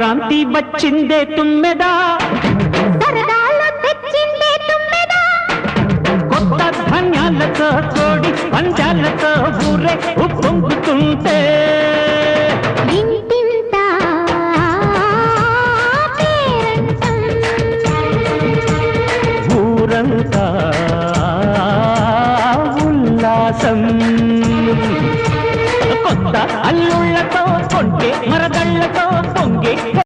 సంక్రాంతి వచ్చిందే తుమ్మెదా సరదాలో తెచ్చిందే తుమ్మెదా కొత్త ధాన్యాలతో కోడి పంజాలతో ఊరే ఉప్పొంగుతుంటే